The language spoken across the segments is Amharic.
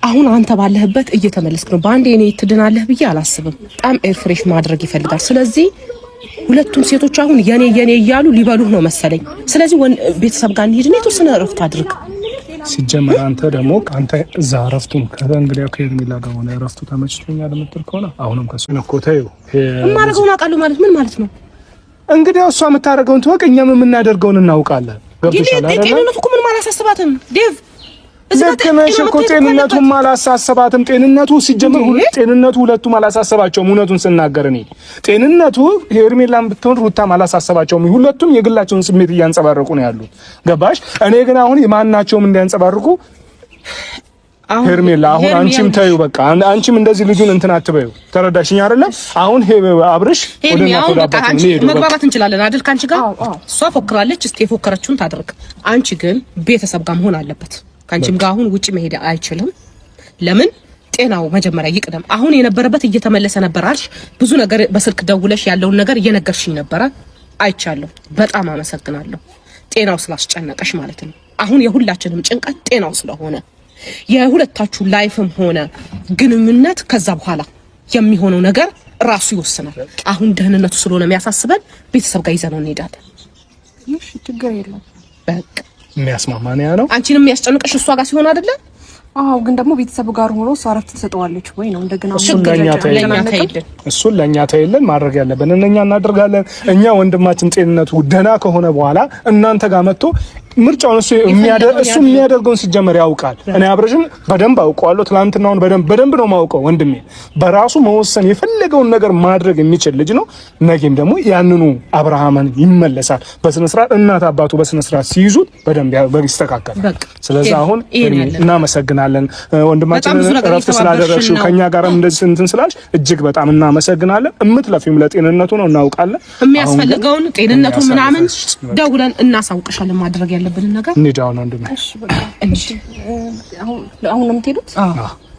አሁን አንተ ባለህበት እየተመለስክ ነው። በአንዴ እኔ ትድናለህ ብዬ አላስብም። በጣም ኤርፍሬሽ ማድረግ ይፈልጋል። ስለዚህ ሁለቱም ሴቶች አሁን የኔ እያሉ ሊበሉህ ነው መሰለኝ። ስለዚህ ቤተሰብ ጋር እንሂድ ነው የተወሰነ እረፍት አድርግ። ሲጀመር አንተ ደግሞ አንተ እዛ እረፍቱን ከእንግዲያው ከሄርሜላ ጋር ሆነ እረፍቱ ተመችቶኛል የምትል ከሆነ አሁንም ከሱ ነው ኮታዩ የማደርገውን አውቃለሁ ማለት ምን ማለት ነው? እንግዲህ እሷ የምታደርገውን ትወቅ፣ እኛም የምናደርገውን እናውቃለን። ገብቶሻል አይደል? ጤንነቱ እኮ ምንም አላሳስባትም ዴቭ። ልክ ነሽ እኮ ጤንነቱም አላሳሰባትም። ጤንነቱ ሲጀምር ጤንነቱ ሁለቱም አላሳሰባቸውም። እውነቱን ስናገር እኔ ጤንነቱ ሄርሜላን ብትሆን ሩታም አላሳሰባቸውም። ሁለቱም የግላቸውን ስሜት እያንጸባረቁ ነው ያሉት። ገባሽ? እኔ ግን አሁን የማናቸውም እንዲያንጸባርቁ ሄርሜላ አሁን አንቺም ታዩ በቃ አንቺም እንደዚህ ልጁን እንትን አትበዩ። ተረዳሽኝ አይደለም? አሁን አብርሽ ወደና መግባባት እንችላለን አይደል? ካንቺ ጋር እሷ ፎክራለች። እስቲ የፎከረችውን ታድርግ። አንቺ ግን ቤተሰብ ጋር መሆን አለበት። ካንቺም ጋር አሁን ውጪ መሄድ አይችልም። ለምን? ጤናው መጀመሪያ ይቅደም። አሁን የነበረበት እየተመለሰ ነበር አልሽ። ብዙ ነገር በስልክ ደውለሽ ያለውን ነገር እየነገርሽኝ ነበረ። አይቻለሁ። በጣም አመሰግናለሁ። ጤናው ስላስጨነቀሽ ማለት ነው። አሁን የሁላችንም ጭንቀት ጤናው ስለሆነ የሁለታችሁ ላይፍም ሆነ ግንኙነት ከዛ በኋላ የሚሆነው ነገር ራሱ ይወስናል። አሁን ደህንነቱ ስለሆነ የሚያሳስበን ቤተሰብ ጋር ይዘነው እንሄዳለን። እሺ ችግር የለም። በቃ የሚያስማማን ያ ነው። አንቺንም የሚያስጨንቅሽ እሷ ጋር ሲሆን አይደለ? አዎ ግን ደግሞ ቤተሰብ ጋር ሆኖ ሳረፍት ትሰጠዋለች ወይ ነው እንደገና እሱን ለኛ ታይልን ማድረግ ያለብን እኛ እናደርጋለን። እኛ ወንድማችን ጤንነቱ ደህና ከሆነ በኋላ እናንተ ጋር መጥቶ ምርጫውን እሱ የሚያደርገውን ሲጀመር ያውቃል። እኔ አብረሽን በደንብ አውቀዋለሁ። ትላንትናውን በደንብ ነው ማውቀው። ወንድሜ በራሱ መወሰን የፈለገውን ነገር ማድረግ የሚችል ልጅ ነው። ነገም ደግሞ ያንኑ አብርሃምን ይመለሳል በስነ ስርዓት እናት አባቱ በስነ ስርዓት ሲይዙት በደንብ ይስተካከላል። ስለዚህ አሁን እናመሰግናለን ወንድማችን እረፍት ስላደረግሽው ከኛ ጋርም እንደዚህ እንትን ስላልሽ እጅግ በጣም እናመሰግናለን። እምትለፊም ለጤንነቱ ነው እናውቃለን። የሚያስፈልገውን ጤንነቱ ምናምን ደውለን እናሳውቅሻለን ማድረግ ያለብን ነገር እንዴዳው ነው እንደማ እሺ በቃ እሺ አሁን ነው የምትሄዱት?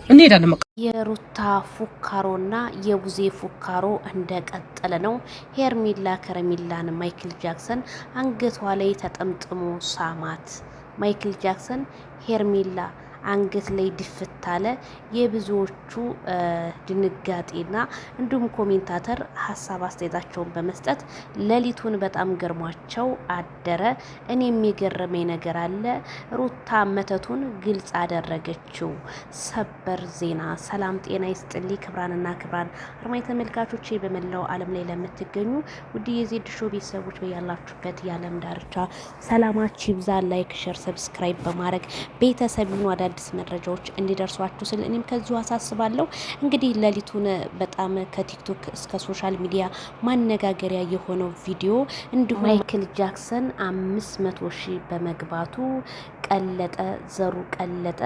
እንሄዳለን። የሩታ ፉካሮና የቡዜ ፉካሮ እንደቀጠለ ነው። ሄርሜላ ከረሜላን ማይክል ጃክሰን አንገቷ ላይ ተጠምጥሞ ሳማት። ማይክል ጃክሰን ሄርሜላ አንገት ላይ ድፍት አለ። የብዙዎቹ ድንጋጤና እንዲሁም ኮሜንታተር ሀሳብ አስተያየታቸውን በመስጠት ሌሊቱን በጣም ገርሟቸው አደረ። እኔም የገረመኝ ነገር አለ። ሩታ መተቱን ግልጽ አደረገችው። ሰበር ዜና። ሰላም ጤና ይስጥልኝ ክብራንና ክብራን አርማይ ተመልካቾቼ በመላው ዓለም ላይ ለምትገኙ ውድ የዜድ ሾው ቤተሰቦች በያላችሁበት የዓለም ዳርቻ ሰላማችሁ ይብዛ። ላይክ፣ ሼር፣ ሰብስክራይብ በማድረግ ቤተሰብ ይሁኑ። አዳዲስ መረጃዎች እንዲደርሷችሁ ስል እኔም ከዚሁ አሳስባለሁ። እንግዲህ ሌሊቱን በጣም ከቲክቶክ እስከ ሶሻል ሚዲያ ማነጋገሪያ የሆነው ቪዲዮ እንዲሁም ማይክል ጃክሰን 500,000 በመግባቱ ቀለጠ፣ ዘሩ ቀለጠ፣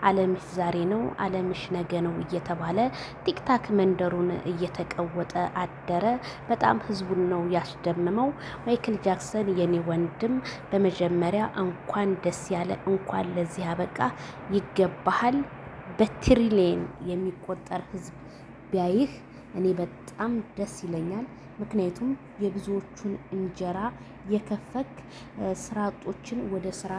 አለምሽ ዛሬ ነው አለምሽ ነገ ነው እየተባለ ቲክታክ መንደሩን እየተቀወጠ አደረ። በጣም ህዝቡን ነው ያስደመመው። ማይክል ጃክሰን የኔ ወንድም በመጀመሪያ እንኳን ደስ ያለ፣ እንኳን ለዚህ አበቃ፣ ይገባሃል። በትሪሊየን የሚቆጠር ህዝብ ቢያይህ እኔ በጣም ደስ ይለኛል። ምክንያቱም የብዙዎቹን እንጀራ የከፈክ ስራ አጦችን ወደ ስራ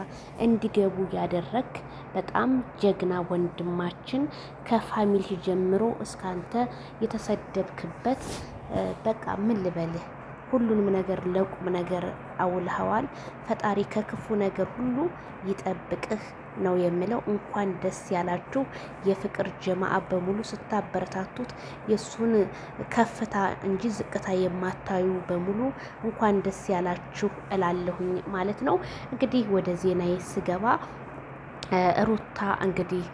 እንዲገቡ ያደረክ በጣም ጀግና ወንድማችን ከፋሚሊ ጀምሮ እስካንተ የተሰደብክበት በቃ ምን ልበልህ ሁሉንም ነገር ለቁም ነገር አውልኸዋል። ፈጣሪ ከክፉ ነገር ሁሉ ይጠብቅህ ነው የምለው። እንኳን ደስ ያላችሁ የፍቅር ጀማዓ በሙሉ ስታበረታቱት የሱን ከፍታ እንጂ ዝቅታ የማታዩ በሙሉ እንኳን ደስ ያላችሁ እላለሁኝ ማለት ነው። እንግዲህ ወደ ዜናዬ ስገባ ሩታ እንግዲህ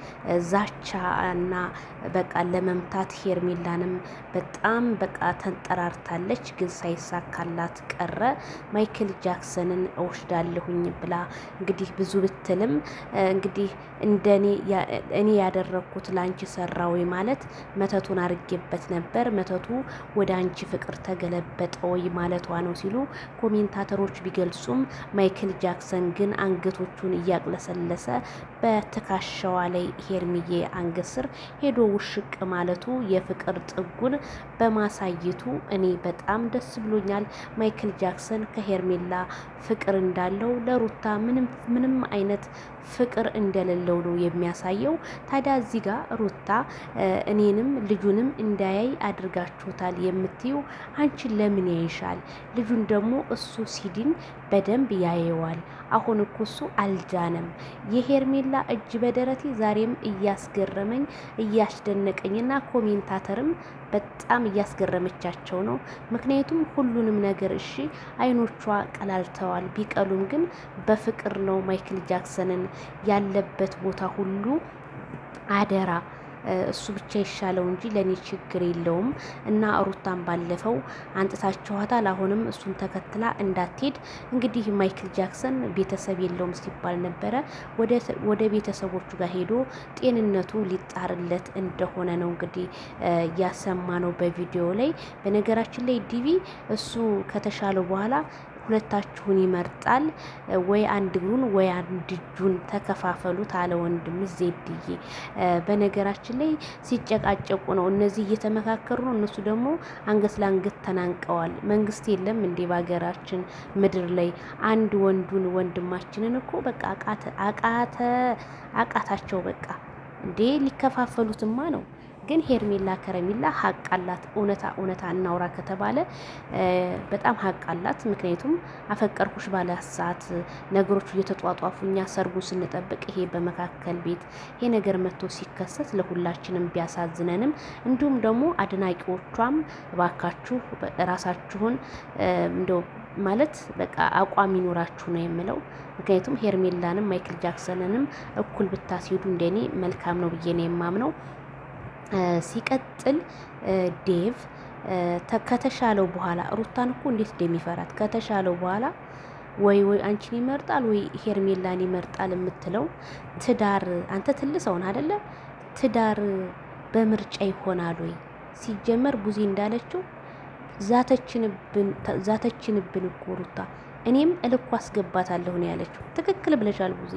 ዛቻ እና በቃ ለመምታት ሄርሜላንም በጣም በቃ ተንጠራርታለች፣ ግን ሳይሳካላት ቀረ። ማይክል ጃክሰንን እወስዳለሁኝ ብላ እንግዲህ ብዙ ብትልም እንግዲህ እንደኔ እኔ ያደረኩት ላንቺ ሰራው ማለት መተቱን አርጌበት ነበር፣ መተቱ ወደ አንቺ ፍቅር ተገለበጠ ወይ ማለቷ ነው ሲሉ ኮሜንታተሮች ቢገልጹም ማይክል ጃክሰን ግን አንገቶቹን እያቅለሰለሰ በትከሻዋ ላይ ሄርሚዬ አንገት ስር ሄዶ ውሽቅ ማለቱ የፍቅር ጥጉን በማሳየቱ እኔ በጣም ደስ ብሎኛል። ማይክል ጃክሰን ከሄርሜላ ፍቅር እንዳለው ለሩታ ምንም አይነት ፍቅር እንደሌለው ነው የሚያሳየው። ታዲያ እዚህ ጋር ሩታ እኔንም ልጁንም እንዳያይ አድርጋችሁታል የምትዩ አንቺን ለምን ያይሻል? ልጁን ደግሞ እሱ ሲድን በደንብ ያየዋል። አሁን እኮ እሱ አልጃነም። የሄርሜላ እጅ በደረቴ ዛሬም እያስገረመኝ እያስደነቀኝና ኮሜንታተርም በጣም እያስገረመቻቸው ነው። ምክንያቱም ሁሉንም ነገር እሺ አይኖቿ ቀላልተዋል፣ ቢቀሉም ግን በፍቅር ነው ማይክል ጃክሰንን ያለበት ቦታ ሁሉ አደራ እሱ ብቻ ይሻለው እንጂ ለኔ ችግር የለውም። እና ሩታን ባለፈው አንጥታችኋታል። አሁንም እሱን ተከትላ እንዳትሄድ እንግዲህ ማይክል ጃክሰን ቤተሰብ የለውም ሲባል ነበረ። ወደ ቤተሰቦቹ ጋር ሄዶ ጤንነቱ ሊጣርለት እንደሆነ ነው እንግዲህ ያሰማ ነው በቪዲዮ ላይ። በነገራችን ላይ ዲቪ እሱ ከተሻለው በኋላ ሁለታችሁን ይመርጣል፣ ወይ አንድ እግሩን ወይ አንድ እጁን ተከፋፈሉት አለ ወንድም ዜድዬ። በነገራችን ላይ ሲጨቃጨቁ ነው እነዚህ እየተመካከሩ ነው። እነሱ ደግሞ አንገት ለአንገት ተናንቀዋል። መንግስት የለም እንዴ በሀገራችን ምድር ላይ? አንድ ወንድማችንን እኮ በቃ አቃታቸው በቃ እንዴ ሊከፋፈሉትማ ነው። ግን ሄርሜላ ከረሜላ ሀቅ አላት። እውነታ እናውራ ከተባለ በጣም ሀቅ አላት። ምክንያቱም አፈቀርኩሽ ባለ ሰዓት ነገሮች እየተጧጧፉ እኛ ሰርጉን ስንጠብቅ ይሄ በመካከል ቤት ይሄ ነገር መጥቶ ሲከሰት ለሁላችንም ቢያሳዝነንም፣ እንዲሁም ደግሞ አድናቂዎቿም እባካችሁ ራሳችሁን እንደው ማለት በቃ አቋም ይኖራችሁ ነው የምለው። ምክንያቱም ሄርሜላንም ማይክል ጃክሰንንም እኩል ብታስሄዱ እንደኔ መልካም ነው ብዬ ነው የማምነው። ሲቀጥል ዴቭ ከተሻለው በኋላ ሩታን እኮ እንዴት እንደሚፈራት ከተሻለው በኋላ ወይ አንቺን ይመርጣል ወይ ሄርሜላን ይመርጣል የምትለው ትዳር አንተ ትልሰውን አይደለ? ትዳር በምርጫ ይሆናል ወይ? ሲጀመር ቡዜ እንዳለችው ዛተችንብን እኮ ሩታ። እኔም እልኩ አስገባታለሁ ነው ያለችው። ትክክል ብለሻል ቡዜ።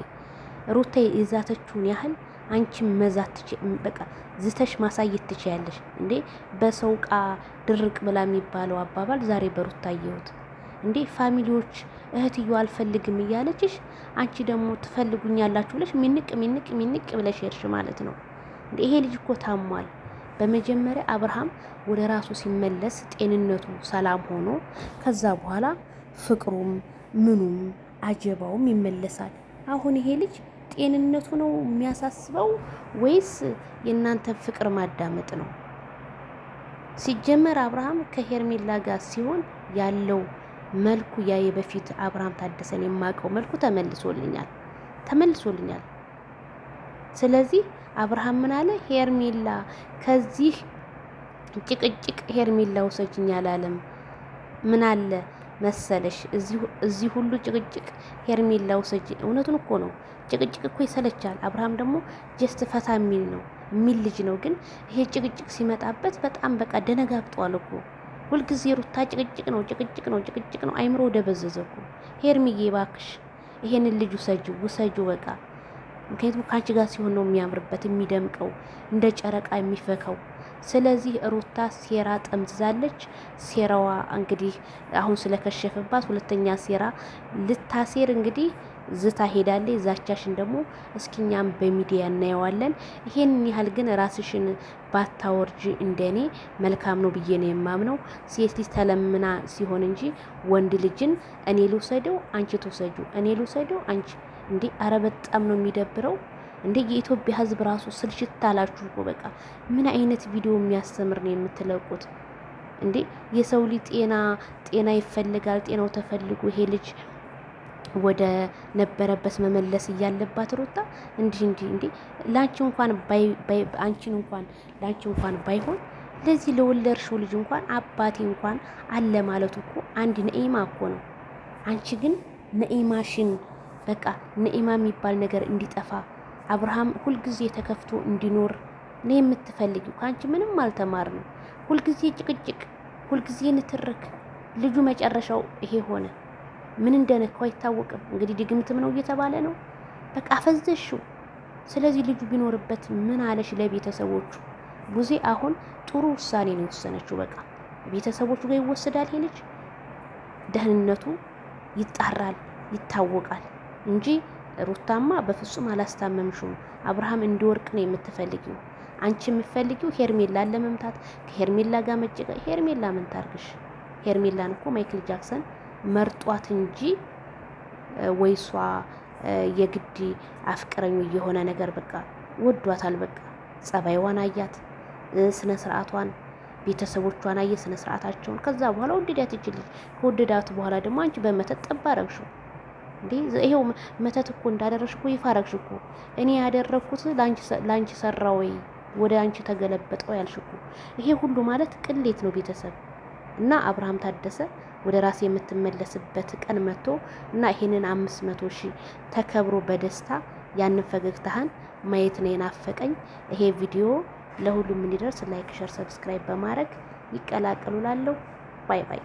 ሩታ የዛተችውን ያህል አንቺም መዛት በቃ ዝተሽ ማሳየት ትችያለሽ እንዴ። በሰው ቃ ድርቅ ብላ የሚባለው አባባል ዛሬ በሩታ አየሁት እንዴ። ፋሚሊዎች እህትዮ አልፈልግም እያለችሽ አንቺ ደግሞ ትፈልጉኛላችሁ ብለሽ ሚንቅ ብለሽ ሄድሽ ማለት ነው እንዴ። ይሄ ልጅ እኮ ታሟል። በመጀመሪያ አብርሃም ወደ ራሱ ሲመለስ ጤንነቱ ሰላም ሆኖ ከዛ በኋላ ፍቅሩም ምኑም አጀባውም ይመለሳል። አሁን ይሄ ልጅ ጤንነቱ ነው የሚያሳስበው ወይስ የእናንተን ፍቅር ማዳመጥ ነው? ሲጀመር አብርሃም ከሄርሜላ ጋር ሲሆን ያለው መልኩ ያ የበፊት አብርሃም ታደሰን የማውቀው መልኩ ተመልሶልኛል። ስለዚህ አብርሃም ምን አለ? ሄርሜላ ከዚህ ጭቅጭቅ ሄርሜላ ውሰጅኝ አላለም። ምን አለ መሰለሽ እዚህ ሁሉ ጭቅጭቅ ሄርሜላ ውሰጅ። እውነቱን እኮ ነው። ጭቅጭቅ እኮ ይሰለቻል። አብርሃም ደግሞ ጀስት ፈታ የሚል ልጅ ነው። ግን ይሄ ጭቅጭቅ ሲመጣበት በጣም በቃ ደነጋግጧል እኮ። ሁልጊዜ ሩታ ጭቅጭቅ ነው። አይምሮ ደበዘዘ እኮ። ሄርሚዬ ባክሽ ይሄንን ልጅ ውሰጁ በቃ። ምክንያቱም ከአንቺ ጋር ሲሆን ነው የሚያምርበት የሚደምቀው እንደ ጨረቃ የሚፈካው። ስለዚህ ሩታ ሴራ ጠምዝዛለች። ሴራዋ እንግዲህ አሁን ስለከሸፈባት ሁለተኛ ሴራ ልታሴር እንግዲህ ዝታ ሄዳለች። ዛቻሽን ደግሞ እስኪኛም በሚዲያ እናየዋለን። ይሄን ያህል ግን ራስሽን ባታወርጂ እንደኔ መልካም ነው ብዬ ነው የማምነው። ሴት ልጅ ተለምና ሲሆን እንጂ ወንድ ልጅን እኔ ልውሰደው አንቺ ትውሰጂው፣ እኔ ልውሰደው አንቺ እንዴ! አረ በጣም ነው የሚደብረው። እንዴ የኢትዮጵያ ሕዝብ ራሱ ስልሽት አላችሁ እኮ በቃ። ምን አይነት ቪዲዮ የሚያስተምር ነው የምትለቁት እንዴ? የሰው ልጅ ጤና ይፈልጋል። ጤናው ተፈልጎ ይሄ ልጅ ወደ ነበረበት መመለስ እያለባት ሩታ እንዲህ እንዴ ላንቺ እንኳን ባይሆን ለዚህ ለወለድሽው ልጅ እንኳን አባቴ እንኳን አለ ማለቱ እኮ አንድ ነኢማ እኮ ነው። አንቺ ግን ነኢማሽን በቃ ነኢማ የሚባል ነገር እንዲጠፋ አብርሃም ሁልጊዜ ተከፍቶ እንዲኖር ነው የምትፈልጊው። ከአንቺ ምንም አልተማርንም። ሁልጊዜ ጭቅጭቅ፣ ሁልጊዜ ንትርክ። ልጁ መጨረሻው ይሄ ሆነ። ምን እንደነካው አይታወቅም። እንግዲህ ድግምትም ነው እየተባለ ነው። በቃ ፈዘሽው። ስለዚህ ልጁ ቢኖርበት ምን አለሽ ለቤተሰቦቹ? ቡዜ አሁን ጥሩ ውሳኔ ነው የወሰነችው። በቃ ቤተሰቦቹ ጋር ይወሰዳል። ይሄ ልጅ ደህንነቱ ይጣራል፣ ይታወቃል እንጂ ሩታማ በፍጹም አላስታመምሽም። አብርሃም እንዲወርቅ ነው የምትፈልጊው። አንቺ የምትፈልጊው ሄርሜላን ለመምታት ከሄርሜላ ጋር መጨቀ ሄርሜላ ምን ታርግሽ? ሄርሜላን እኮ ማይክል ጃክሰን መርጧት እንጂ ወይሷ የግድ አፍቅረኝ የሆነ ነገር በቃ ወዷታል። በቃ ጸባይዋን አያት፣ ስነ ስርዓቷን፣ ቤተሰቦቿን አየ፣ ስነ ስርዓታቸውን። ከዛ በኋላ ወደዳት ይችላል። ከወደዳት በኋላ ደግሞ አንቺ በመተት ጠባረግሽው እንዴ? ይሄው መተት እኮ እንዳደረግሽ እኮ ይፋ አረግሽ እኮ። እኔ ያደረኩት ላንቺ ሰራ ወይ ወደ አንቺ ተገለበጠው ያልሽ እኮ። ይሄ ሁሉ ማለት ቅሌት ነው ቤተሰብ። እና አብርሃም ታደሰ ወደ ራስ የምትመለስበት ቀን መጥቶ እና ይሄንን 500,000 ተከብሮ በደስታ ያንን ፈገግታህን ማየት ነው የናፈቀኝ። ይሄ ቪዲዮ ለሁሉም እንዲደርስ ላይክ፣ ሼር፣ ሰብስክራይብ በማድረግ ይቀላቀሉላለሁ። ባይ ባይ።